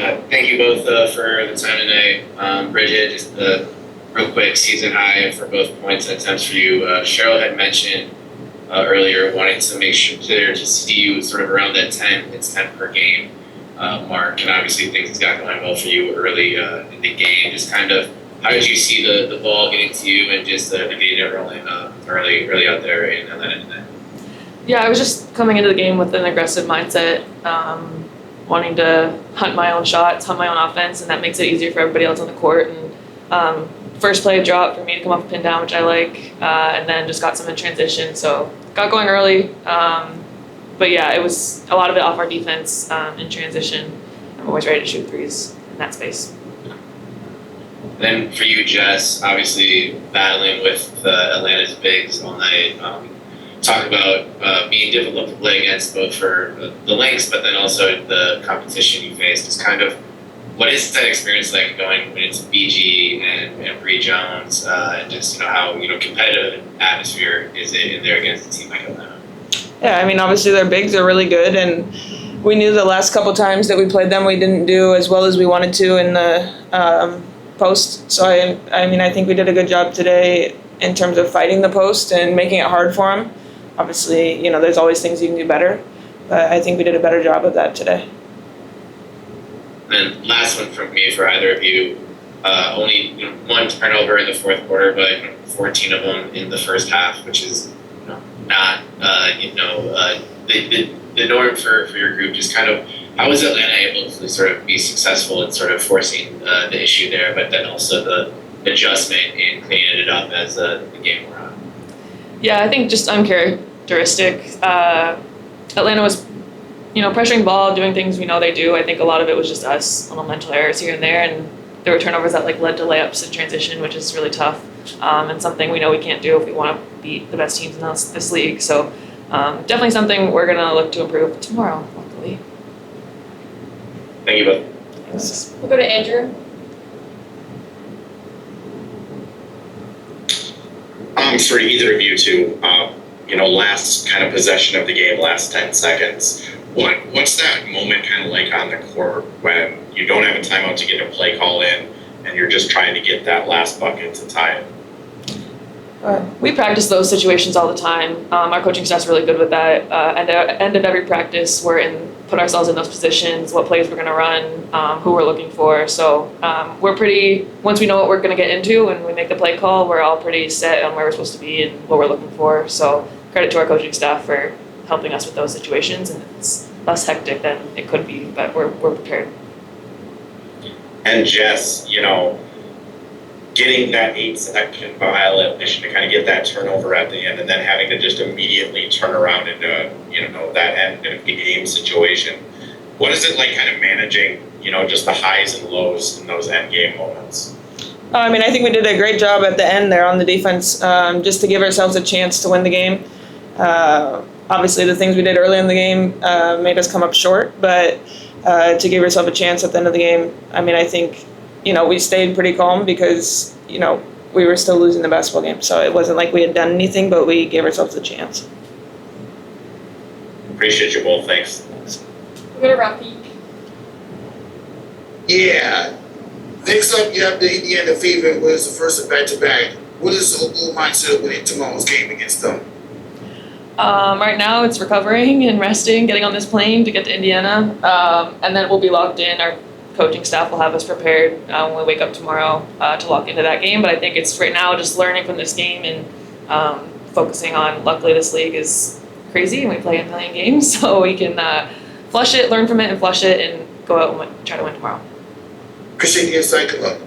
Thank you both for the time today. Bridget, just a real quick season high for both points and attempts for you. Cheryl had mentioned earlier wanting to make sure to see you sort of around that 10 per game mark, and obviously things got going well for you early in the game. Just kind of how did you see the ball getting to you and just getting it rolling early out there in Atlanta today? Yeah, I was just coming into the game with an aggressive mindset, wanting to hunt my own shots, hunt my own offense, and that makes it easier for everybody else on the court. And first play drop for me to come off a pin down, which I like, and then just got some in transition. So got going early, but yeah, it was a lot of it off our defense in transition. I'm always ready to shoot threes in that space. Then for you, Jess, obviously battling with Atlanta's bigs all night. Talk about being difficult to play against, both for the Lynx, but then also the competition you faced. Just kind of, what is that experience like going into BG and Bree Jones, and just how competitive atmosphere is it in there against a team like Atlanta? Yeah, I mean, obviously their bigs are really good, and we knew the last couple times that we played them, we didn't do as well as we wanted to in the post. So I think we did a good job today in terms of fighting the post and making it hard for them. Obviously, there's always things you can do better, but I think we did a better job of that today. And last one from me for either of you. Only one turnover in the fourth quarter, but 14 of them in the first half, which is not the norm for your group. Just kind of how was Atlanta able to sort of be successful in sort of forcing the issue there, but then also the adjustment in cleaning it up as the game wore on? Yeah, I think just uncharacteristic. Atlanta was, pressuring the ball, doing things we know they do. I think a lot of it was just us, little mental errors here and there, and there were turnovers that led to layups in transition, which is really tough, and something we know we can't do if we want to beat the best teams in this league. So definitely something we're going to look to improve tomorrow, luckily. Thank you both. Thanks. We'll go to Andrew. For either of you two, last kind of possession of the game, last 10 seconds. What's that moment kind of like on the court when you don't have a timeout to get a play call in and you're just trying to get that last bucket to tie it? We practice those situations all the time. Our coaching staff's really good with that. At the end of every practice, put ourselves in those positions, what plays we're going to run, who we're looking for. So once we know what we're going to get into and we make the play call, we're all pretty set on where we're supposed to be and what we're looking for. So credit to our coaching staff for helping us with those situations, and it's less hectic than it could be, but we're prepared. And Jess, getting that 8-second violation to kind of get that turnover at the end, and then having to just immediately turn around into that end of the game situation. What is it like kind of managing just the highs and lows in those end game moments? I think we did a great job at the end there on the defense, just to give ourselves a chance to win the game. Obviously the things we did early in the game made us come up short, but to give yourself a chance at the end of the game, I think we stayed pretty calm because, we were still losing the basketball game. So it wasn't like we had done anything, but we gave ourselves a chance. Appreciate you both. Thanks. We'll go to Rafi. Yeah. Next up, you have the Indiana Fever, who is the first of back-to-back. What is the whole mindset winning tomorrow's game against them? Right now it's recovering and resting, getting on this plane to get to Indiana, and then we'll be locked in. Our coaching staff will have us prepared when we wake up tomorrow to lock into that game. But I think it's right now just learning from this game and focusing on, luckily this league is crazy and we play a million games, so we can flush it, learn from it and flush it and go out and try to win tomorrow. Appreciate the insight. Good luck.